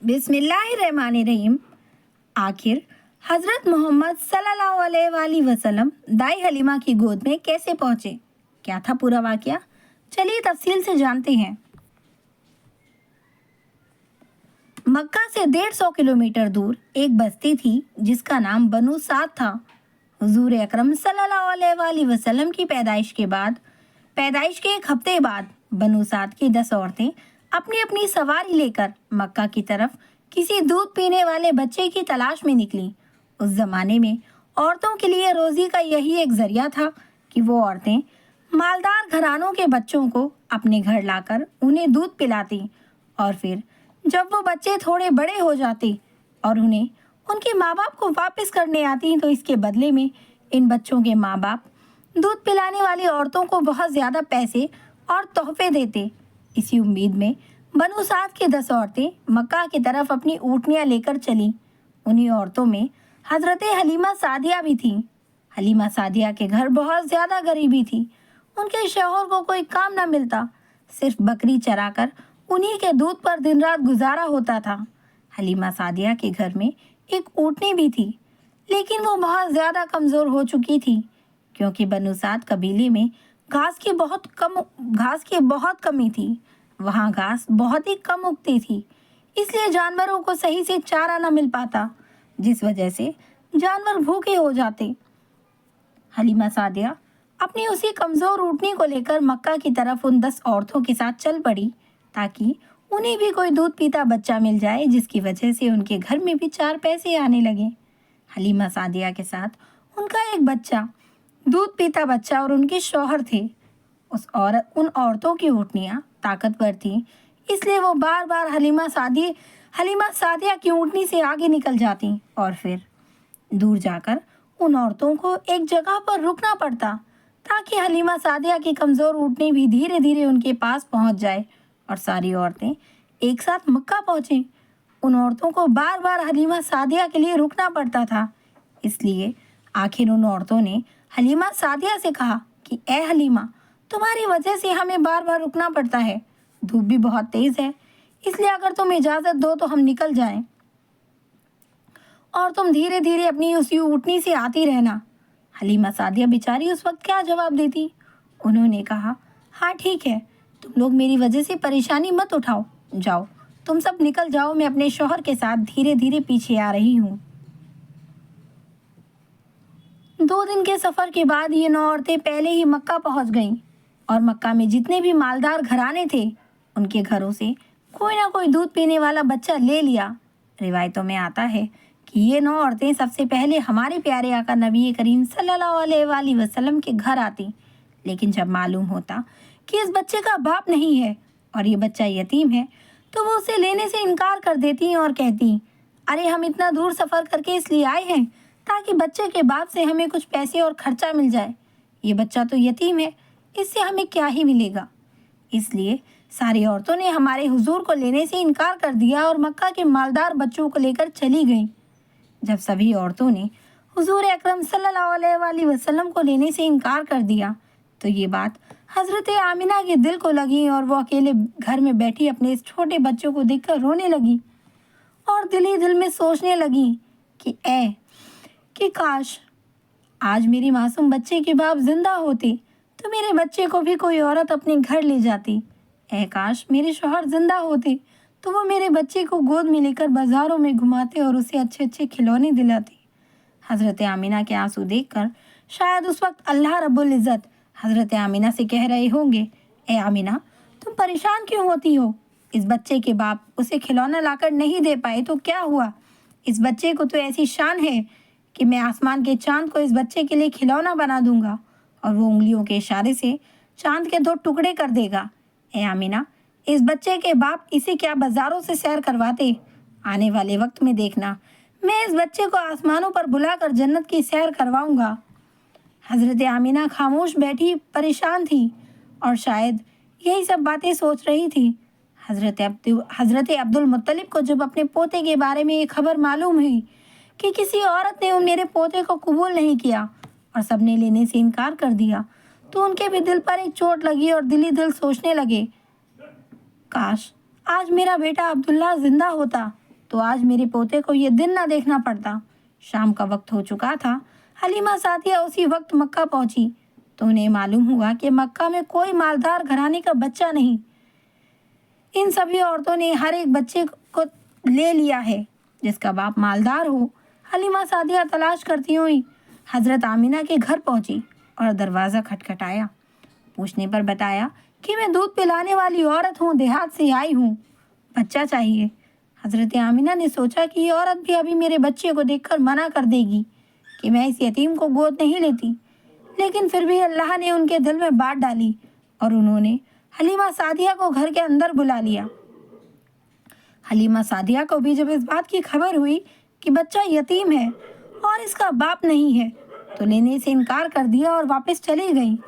बिस्मिल्लाहिर्रहमानिर्रहीम। आखिर हजरत मोहम्मद सल्लल्लाहु अलैहि वसल्लम दाई हलीमा की गोद में कैसे पहुंचे? क्या था पूरा वाकया? चलिए तफसील से जानते हैं। मक्का से 150 किलोमीटर दूर एक बस्ती थी जिसका नाम बनु साद था। हुजूर अकरम सल्लल्लाहु अलैहि वसल्लम की पैदाइश के एक हफ्ते बाद बनु साद की 10 औरतें अपनी अपनी सवारी लेकर मक्का की तरफ किसी दूध पीने वाले बच्चे की तलाश में निकली। उस जमाने में औरतों के लिए रोजी का यही एक जरिया था कि वो औरतें मालदार घरानों के बच्चों को अपने घर लाकर उन्हें दूध पिलाती और फिर जब वो बच्चे थोड़े बड़े हो जाते और उन्हें उनके माँ बाप को वापस करने आती तो इसके बदले में इन बच्चों के माँ बाप दूध पिलाने वाली औरतों को बहुत ज़्यादा पैसे और तोहफे देते। इसी उम्मीद में बनु साद की 10 औरतें मक्का की तरफ अपनी ऊँटनियाँ लेकर चलीं। उन्हीं औरतों में हजरत हलीमा सादिया भी थीं। हलीमा सादिया के घर बहुत ज़्यादा गरीबी थी। उनके शौहर को कोई काम न मिलता, सिर्फ बकरी चराकर उन्हीं के दूध पर दिन रात गुजारा होता था। हलीमा सादिया के घर में एक ऊँटनी भी थी, लेकिन वो बहुत ज़्यादा कमज़ोर हो चुकी थी क्योंकि बनु साद कबीले में घास की बहुत कमी थी। वहाँ घास बहुत ही कम उगती थी, इसलिए जानवरों को सही से चारा न मिल पाता, जिस वजह से जानवर भूखे हो जाते। हलीमा सादिया अपनी उसी कमज़ोर ऊँटनी को लेकर मक्का की तरफ उन 10 औरतों के साथ चल पड़ी ताकि उन्हें भी कोई दूध पीता बच्चा मिल जाए, जिसकी वजह से उनके घर में भी 4 पैसे आने लगे। हलीमा सादिया के साथ उनका एक बच्चा, दूध पीता बच्चा और उनके शौहर थे। उन औरतों की ऊँटनियाँ ताकतवर थीं, इसलिए वो बार बार हलीमा सादिया की ऊँटनी से आगे निकल जाती और फिर दूर जाकर उन औरतों को एक जगह पर रुकना पड़ता ताकि हलीमा सादिया की कमज़ोर ऊँटनी भी धीरे धीरे उनके पास पहुंच जाए और सारी औरतें एक साथ मक्का पहुँचें। उन औरतों को बार बार हलीमा सादिया के लिए रुकना पड़ता था, इसलिए आखिर उन औरतों ने हलीमा सादिया से कहा कि ए हलीमा, तुम्हारी वजह से हमें बार बार रुकना पड़ता है। धूप भी बहुत तेज़ है, इसलिए अगर तुम इजाज़त दो तो हम निकल जाएं और तुम धीरे धीरे अपनी उसी ऊँटनी से आती रहना। हलीमा सादिया बेचारी उस वक्त क्या जवाब देती? उन्होंने कहा, हाँ ठीक है, तुम लोग मेरी वजह से परेशानी मत उठाओ, जाओ तुम सब निकल जाओ, मैं अपने शौहर के साथ धीरे धीरे पीछे आ रही हूँ। 2 दिन के सफ़र के बाद ये 9 औरतें पहले ही मक्का पहुँच गईं और मक्का में जितने भी मालदार घराने थे उनके घरों से कोई ना कोई दूध पीने वाला बच्चा ले लिया। रिवायतों में आता है कि ये 9 औरतें सबसे पहले हमारे प्यारे आका नबी करीम सल्लल्लाहु अलैहि वसल्लम के घर आती, लेकिन जब मालूम होता कि इस बच्चे का बाप नहीं है और ये बच्चा यतीम है तो वो उसे लेने से इनकार कर देती और कहती, अरे हम इतना दूर सफ़र करके इसलिए आए हैं ताकि बच्चे के बाप से हमें कुछ पैसे और खर्चा मिल जाए। ये बच्चा तो यतीम है, इससे हमें क्या ही मिलेगा। इसलिए सारी औरतों ने हमारे हुजूर को लेने से इनकार कर दिया और मक्का के मालदार बच्चों को लेकर चली गईं। जब सभी औरतों ने हुजूर अकरम सल्लल्लाहु अलैहि वसल्लम को लेने से इनकार कर दिया तो ये बात हज़रत आमिना के दिल को लगी और वो अकेले घर में बैठी अपने इस छोटे बच्चों को देखकर रोने लगी और दिल ही दिल में सोचने लगी कि काश आज मेरी मासूम बच्चे के बाप जिंदा होते तो मेरे बच्चे को भी कोई औरत अपने घर ले जाती। काश मेरे शौहर जिंदा होते तो वो मेरे बच्चे को गोद में लेकर बाज़ारों में घुमाते और उसे अच्छे अच्छे खिलौने दिलाते। हज़रत आमिना के आंसू देखकर शायद उस वक्त अल्लाह रब्बुल इज़्ज़त हज़रत आमिना से कह रहे होंगे, ए आमिना, तुम परेशान क्यों होती हो? इस बच्चे के बाप उसे खिलौना लाकर नहीं दे पाए तो क्या हुआ? इस बच्चे को तो ऐसी शान है कि मैं आसमान के चांद को इस बच्चे के लिए खिलौना बना दूंगा और वो उंगलियों के इशारे से चांद के 2 टुकड़े कर देगा। ए आमिना, इस बच्चे के बाप इसे क्या बाज़ारों से सैर करवाते? आने वाले वक्त में देखना, मैं इस बच्चे को आसमानों पर बुलाकर जन्नत की सैर करवाऊंगा। हज़रत आमिना खामोश बैठी परेशान थी और शायद यही सब बातें सोच रही थी। हज़रत अब्दुल मुत्तलिब को जब अपने पोते के बारे में ये खबर मालूम हुई कि किसी औरत ने मेरे पोते को कबूल नहीं किया और सबने लेने से इनकार कर दिया तो उनके भी दिल पर एक चोट लगी और दिल ही दिल सोचने लगे, काश आज मेरा बेटा अब्दुल्ला जिंदा होता तो आज मेरे पोते को ये दिन ना देखना पड़ता। शाम का वक्त हो चुका था। हलीमा सादिया उसी वक्त मक्का पहुंची तो उन्हें मालूम हुआ कि मक्का में कोई मालदार घराने का बच्चा नहीं। इन सभी औरतों ने हर एक बच्चे को ले लिया है जिसका बाप मालदार हो। हलीमा सादिया तलाश करती हुई हजरत आमिना के घर पहुंची और दरवाज़ा खटखटाया। पूछने पर बताया कि मैं दूध पिलाने वाली औरत हूँ, देहात से आई हूँ, बच्चा चाहिए। हजरत आमिना ने सोचा कि ये औरत भी अभी मेरे बच्चे को देखकर मना कर देगी कि मैं इस यतीम को गोद नहीं लेती, लेकिन फिर भी अल्लाह ने उनके दिल में बात डाली और उन्होंने हलीमा सादिया को घर के अंदर बुला लिया। हलीमा सादिया को भी जब इस बात की खबर हुई कि बच्चा यतीम है और इसका बाप नहीं है तो लेने से इनकार कर दिया और वापस चली गई।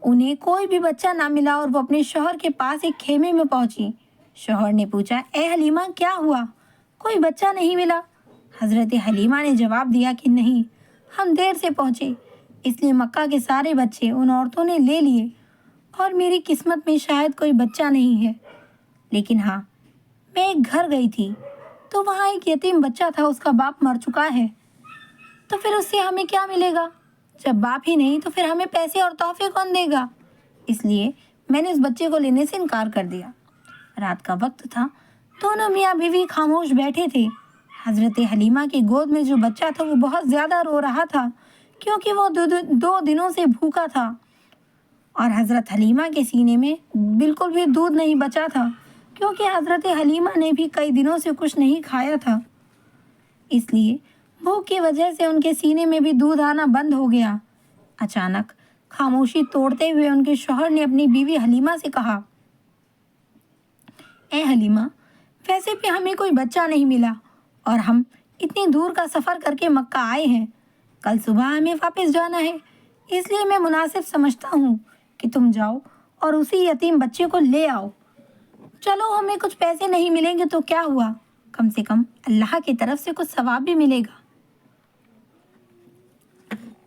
उन्हें कोई भी बच्चा ना मिला और वो अपने शौहर के पास एक खेमे में पहुंची। शौहर ने पूछा, ए हलीमा क्या हुआ, कोई बच्चा नहीं मिला? हजरत हलीमा ने जवाब दिया कि नहीं, हम देर से पहुंचे इसलिए मक्का के सारे बच्चे उन औरतों ने ले लिए और मेरी किस्मत में शायद कोई बच्चा नहीं है। लेकिन हाँ, मैं एक घर गई थी तो वहाँ एक यतीम बच्चा था, उसका बाप मर चुका है। तो फिर उससे हमें क्या मिलेगा? जब बाप ही नहीं तो फिर हमें पैसे और तोहफे कौन देगा? इसलिए मैंने उस बच्चे को लेने से इनकार कर दिया। रात का वक्त था। दोनों मियाँ बीवी खामोश बैठे थे। हजरत हलीमा की गोद में जो बच्चा था वो बहुत ज़्यादा रो रहा था क्योंकि वो दो दिनों से भूखा था और हजरत हलीमा के सीने में बिल्कुल भी दूध नहीं बचा था क्योंकि हजरत हलीमा ने भी कई दिनों से कुछ नहीं खाया था। इसलिए भूख की वजह से उनके सीने में भी दूध आना बंद हो गया। अचानक खामोशी तोड़ते हुए उनके शौहर ने अपनी बीवी हलीमा से कहा, ए हलीमा, वैसे भी हमें कोई बच्चा नहीं मिला और हम इतनी दूर का सफ़र करके मक्का आए हैं। कल सुबह हमें वापस जाना है, इसलिए मैं मुनासिब समझता हूँ कि तुम जाओ और उसी यतीम बच्चे को ले आओ। चलो, हमें कुछ पैसे नहीं मिलेंगे तो क्या हुआ, कम से कम अल्लाह की तरफ से कुछ सवाब भी मिलेगा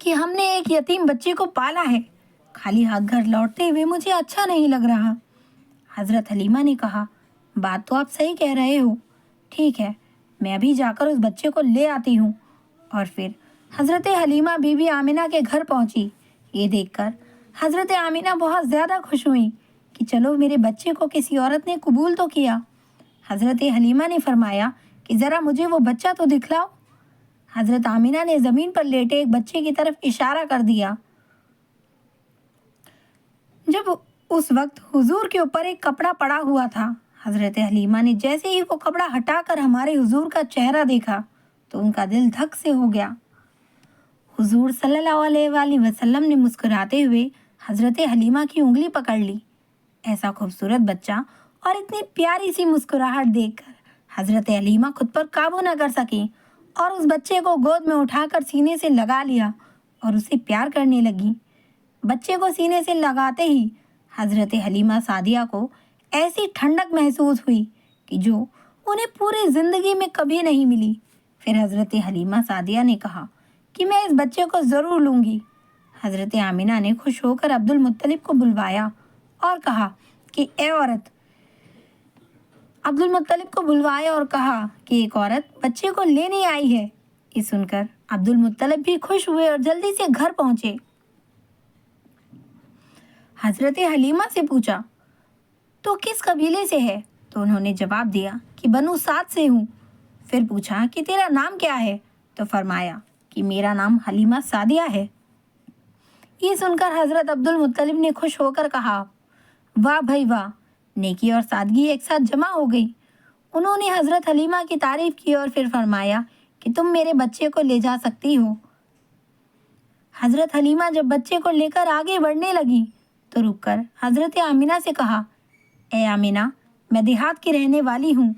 कि हमने एक यतीम बच्चे को पाला है। खाली हाथ घर लौटते हुए मुझे अच्छा नहीं लग रहा। हजरत हलीमा ने कहा, बात तो आप सही कह रहे हो, ठीक है, मैं अभी जाकर उस बच्चे को ले आती हूँ। और फिर हजरत हलीमा बीवी आमिना के घर पहुँची। ये देखकर हजरत आमिना बहुत ज़्यादा खुश हुई कि चलो, मेरे बच्चे को किसी औरत ने कबूल तो किया। हजरत हलीमा ने फरमाया कि ज़रा मुझे वो बच्चा तो दिखलाओ। हजरत आमिना ने ज़मीन पर लेटे एक बच्चे की तरफ इशारा कर दिया। जब उस वक्त हुजूर के ऊपर एक कपड़ा पड़ा हुआ था, हजरत हलीमा ने जैसे ही वो कपड़ा हटाकर हमारे हुजूर का चेहरा देखा तो उनका दिल धक से हो गया। हुजूर सल्लल्लाहु अलैहि वसल्लम ने मुस्कुराते हुए हजरत हलीमा की उंगली पकड़ ली। ऐसा खूबसूरत बच्चा और इतनी प्यारी सी मुस्कुराहट देखकर हजरत हलीमा खुद पर काबू न कर सकी और उस बच्चे को गोद में उठाकर सीने से लगा लिया और उसे प्यार करने लगी। बच्चे को सीने से लगाते ही हजरत हलीमा सादिया को ऐसी ठंडक महसूस हुई कि जो उन्हें पूरी ज़िंदगी में कभी नहीं मिली। फिर हजरत हलीमा सादिया ने कहा कि मैं इस बच्चे को ज़रूर लूँगी। हजरत आमिना ने खुश होकर अब्दुल मुत्तलिब को बुलवाया और कहा कि ए औरत, अब्दुल मुत्तलिब को बुलवाया और कहा कि एक औरत बच्चे को लेने आई है। ये सुनकर अब्दुल मुत्तलिब भी खुश हुए और जल्दी से घर पहुँचे। हजरत हलीमा से पूछा, तो किस कबीले से है? तो उन्होंने जवाब दिया कि बनु साद से हूँ। फिर पूछा कि तेरा नाम क्या है? तो फरमाया कि मेरा नाम हलीमा सादिया है। ये सुनकर हज़रत अब्दुल मुत्तलिब ने खुश होकर कहा, वाह भाई वाह, नेकी और सादगी एक साथ जमा हो गई। उन्होंने हज़रत हलीमा की तारीफ़ की और फिर फरमाया कि तुम मेरे बच्चे को ले जा सकती हो। हज़रत हलीमा जब बच्चे को लेकर आगे बढ़ने लगी तो रुककर हज़रत आमिना से कहा, ए आमिना, मैं देहात की रहने वाली हूँ।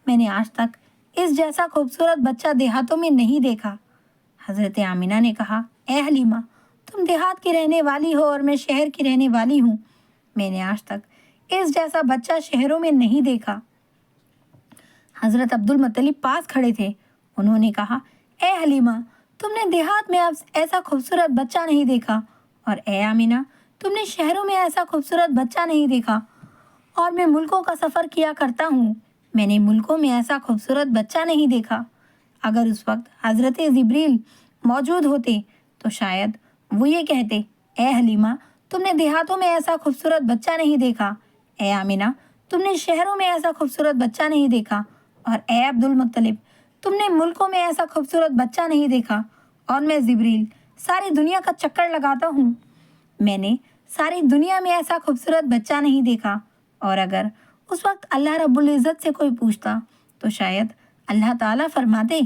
मैंने आज तक इस जैसा खूबसूरत बच्चा देहातों में नहीं देखा। हज़रत आमिना ने कहा, ए हलीमा, तुम देहात की रहने वाली हो और मैं शहर की रहने वाली हूँ। मैंने आज तक इस जैसा बच्चा शहरों में नहीं देखा। हज़रत अब्दुल मुत्तलिब पास खड़े थे। उन्होंने कहा, ए हलीमा, तुमने देहात में ऐसा खूबसूरत बच्चा नहीं देखा और ए आमिना, तुमने शहरों में ऐसा खूबसूरत बच्चा नहीं देखा। और मैं मुल्कों का सफ़र किया करता हूँ। میں نے ملکوں میں ایسا خوبصورت بچہ نہیں دیکھا۔ اگر اس وقت حضرت جبریل موجود ہوتے تو شاید وہ یہ کہتے، اے حلیمہ، تم نے دیہاتوں میں ایسا خوبصورت بچہ نہیں دیکھا، اے آمینہ، تم نے شہروں میں ایسا خوبصورت بچہ نہیں دیکھا، اور اے عبد المطلب، تم نے ملکوں میں ایسا خوبصورت بچہ نہیں دیکھا، اور میں جبریل ساری دنیا کا چکر لگاتا ہوں، میں نے ساری دنیا میں ایسا خوبصورت بچہ نہیں دیکھا۔ اور اگر اس وقت اللہ رب العزت سے کوئی پوچھتا تو شاید اللہ تعالیٰ فرماتے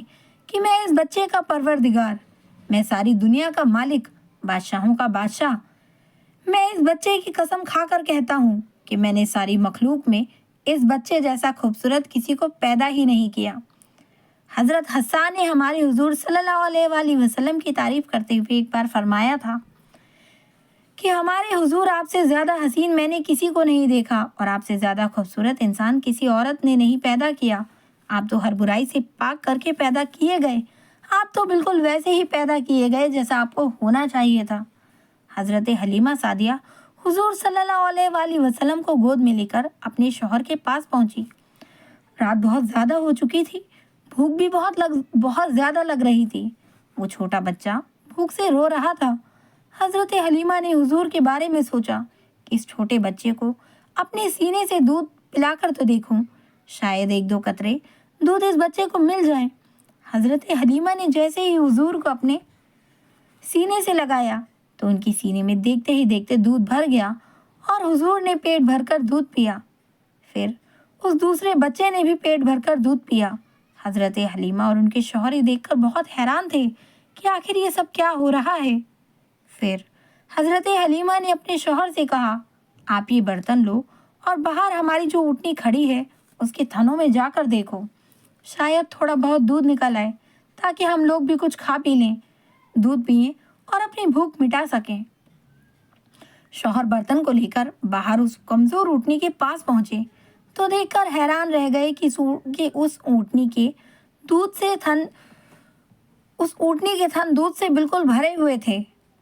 کہ میں اس بچے کا پروردگار، میں ساری دنیا کا مالک، بادشاہوں کا بادشاہ، میں اس بچے کی قسم کھا کر کہتا ہوں کہ میں نے ساری مخلوق میں اس بچے جیسا خوبصورت کسی کو پیدا ہی نہیں کیا۔ حضرت حسان نے ہمارے حضور صلی اللہ علیہ وآلہ وسلم کی تعریف کرتے ہوئے ایک بار فرمایا تھا کہ ہمارے حضور، آپ سے زیادہ حسین میں نے کسی کو نہیں دیکھا، اور آپ سے زیادہ خوبصورت انسان کسی عورت نے نہیں پیدا کیا۔ آپ تو ہر برائی سے پاک کر کے پیدا کیے گئے، آپ تو بالکل ویسے ہی پیدا کیے گئے جیسا آپ کو ہونا چاہیے تھا۔ حضرت حلیمہ سعدیہ حضور صلی اللہ علیہ وآلہ وسلم کو گود میں لے کر اپنے شوہر کے پاس پہنچی۔ رات بہت زیادہ ہو چکی تھی، بھوک بھی بہت زیادہ لگ رہی تھی۔ وہ چھوٹا بچہ بھوک سے رو رہا تھا۔ حضرت حلیمہ نے حضور کے بارے میں سوچا کہ اس چھوٹے بچے کو اپنے سینے سے دودھ پلا کر تو دیکھوں، شاید ایک دو قطرے دودھ اس بچے کو مل جائیں۔ حضرت حلیمہ نے جیسے ہی حضور کو اپنے سینے سے لگایا تو ان کی سینے میں دیکھتے ہی دیکھتے دودھ بھر گیا، اور حضور نے پیٹ بھر کر دودھ پیا۔ پھر اس دوسرے بچے نے بھی پیٹ بھر کر دودھ پیا۔ حضرت حلیمہ اور ان کے شوہر یہ دیکھ کر بہت حیران تھے کہ آخر یہ سب کیا ہو رہا ہے۔ پھر حضرت حلیمہ نے اپنے شوہر سے کہا، آپ یہ برتن لو اور باہر ہماری جو اونٹنی کھڑی ہے اس کے تھنوں میں جا کر دیکھو، شاید تھوڑا بہت دودھ نکل آئے تاکہ ہم لوگ بھی کچھ کھا پی لیں، دودھ پئیں اور اپنی بھوک مٹا سکیں۔ شوہر برتن کو لے کر باہر اس کمزور اونٹنی کے پاس پہنچے تو دیکھ کر حیران رہ گئے کہ اس اونٹنی کے تھن دودھ سے بالکل بھرے ہوئے تھے۔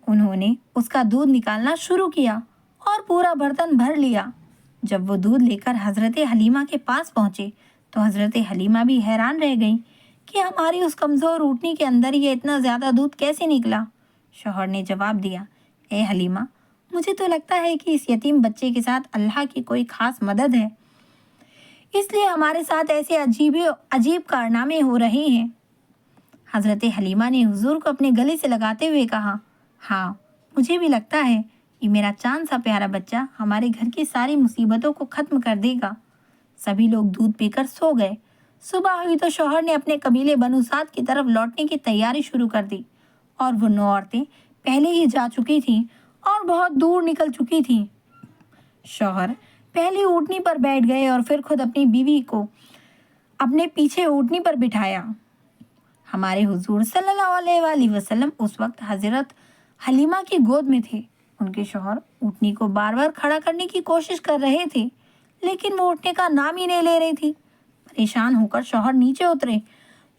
انہوں نے اس کا دودھ نکالنا شروع کیا اور پورا برتن بھر لیا۔ جب وہ دودھ لے کر حضرت حلیمہ کے پاس پہنچے تو حضرت حلیمہ بھی حیران رہ گئیں کہ ہماری اس کمزور اونٹنی کے اندر یہ اتنا زیادہ دودھ کیسے نکلا۔ شوہر نے جواب دیا، اے حلیمہ، مجھے تو لگتا ہے کہ اس یتیم بچے کے ساتھ اللہ کی کوئی خاص مدد ہے، اس لیے ہمارے ساتھ ایسے عجیب کارنامے ہو رہے ہیں۔ حضرت حلیمہ نے حضور کو اپنے گلے سے لگاتے ہوئے کہا، ہاں، مجھے بھی لگتا ہے یہ میرا چاند سا پیارا بچہ ہمارے گھر کی ساری مصیبتوں کو ختم کر دے گا۔ سبھی لوگ دودھ پی کر سو گئے۔ صبح ہوئی تو شوہر نے اپنے قبیلے بنو سعد کی طرف لوٹنے کی تیاری شروع کر دی، اور وہ 9 عورتیں پہلے ہی جا چکی تھیں اور بہت دور نکل چکی تھیں۔ شوہر پہلی اونٹنی پر بیٹھ گئے اور پھر خود اپنی بیوی کو اپنے پیچھے اونٹنی پر بٹھایا۔ ہمارے حضور صلی اللہ علیہ وآلہ وسلم اس وقت حضرت حلیمہ کی گود میں تھے۔ ان کے شوہر اونٹنی کو بار بار کھڑا کرنے کی کوشش کر رہے تھے، لیکن وہ اٹھنے کا نام ہی نہیں لے رہی تھی۔ پریشان ہو کر شوہر نیچے اترے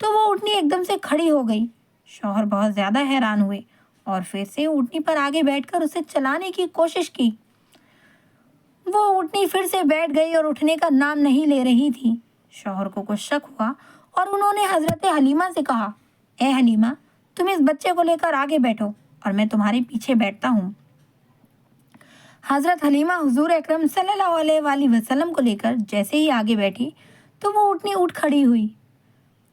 تو وہ اونٹنی ایک دم سے کھڑی ہو گئی۔ شوہر بہت زیادہ حیران ہوئے اور پھر سے اونٹنی پر آگے بیٹھ کر اسے چلانے کی کوشش کی۔ وہ اونٹنی پھر سے بیٹھ گئی اور اٹھنے کا نام نہیں لے رہی تھی۔ شوہر کو کچھ شک ہوا اور انہوں نے حضرت حلیمہ سے کہا، اے حلیمہ، تم اس بچے کو لے کر آگے بیٹھو اور میں تمہارے پیچھے بیٹھتا ہوں۔ حضرت حلیمہ حضور اکرم صلی اللہ علیہ وآلہ وسلم کو لے کر جیسے ہی آگے بیٹھی تو وہ اونٹنی اٹھ کھڑی ہوئی،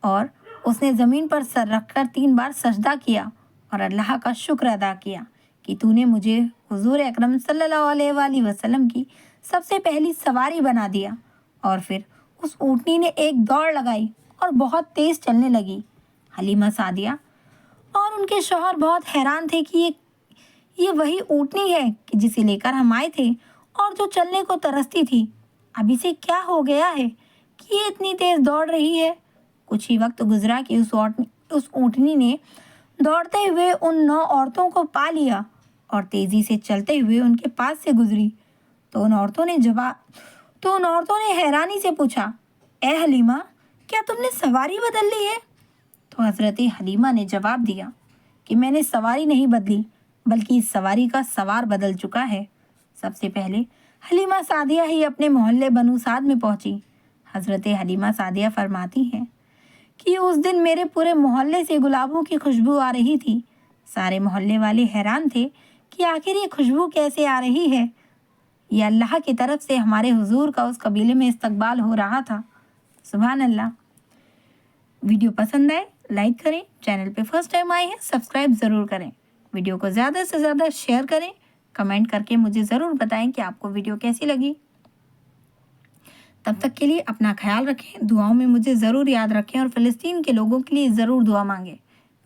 اور اس نے زمین پر سر رکھ کر 3 بار سجدہ کیا اور اللہ کا شکر ادا کیا کہ تو نے مجھے حضور اکرم صلی اللہ علیہ وآلہ وسلم کی سب سے پہلی سواری بنا دیا۔ اور پھر اس اونٹنی نے ایک دوڑ لگائی اور بہت تیز چلنے لگی۔ حلیمہ سعدیہ اور ان کے شوہر بہت حیران تھے کہ یہ وہی اونٹنی ہے کہ جسے لے کر ہم آئے تھے اور جو چلنے کو ترستی تھی۔ اب اسے کیا ہو گیا ہے کہ یہ اتنی تیز دوڑ رہی ہے؟ کچھ ہی وقت گزرا کہ اس اونٹنی نے دوڑتے ہوئے ان 9 عورتوں کو پا لیا اور تیزی سے چلتے ہوئے ان کے پاس سے گزری۔ تو ان عورتوں نے حیرانی سے پوچھا، اے حلیمہ، کیا تم نے سواری بدل لی ہے؟ تو حضرت حلیمہ نے جواب دیا کہ میں نے سواری نہیں بدلی، بلکہ اس سواری کا سوار بدل چکا ہے۔ سب سے پہلے حلیمہ سعدیہ ہی اپنے محلے بنو سعد میں پہنچی۔ حضرت حلیمہ سعدیہ فرماتی ہیں کہ اس دن میرے پورے محلے سے گلابوں کی خوشبو آ رہی تھی۔ سارے محلے والے حیران تھے کہ آخر یہ خوشبو کیسے آ رہی ہے۔ یہ اللہ کی طرف سے ہمارے حضور کا اس قبیلے میں استقبال ہو رہا تھا۔ سبحان اللہ۔ ویڈیو پسند آئے لائک کریں، چینل پہ فرسٹ ٹائم آئے ہیں سبسکرائب ضرور کریں، ویڈیو کو زیادہ سے زیادہ شیئر کریں، کمنٹ کر کے مجھے ضرور بتائیں کہ آپ کو ویڈیو کیسی لگی۔ تب تک کے لیے اپنا خیال رکھیں، دعاؤں میں مجھے ضرور یاد رکھیں اور فلسطین کے لوگوں کے لیے ضرور دعا مانگیں۔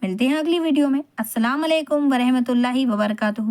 ملتے ہیں اگلی ویڈیو میں۔ السلام علیکم ورحمۃ اللہ وبرکاتہ۔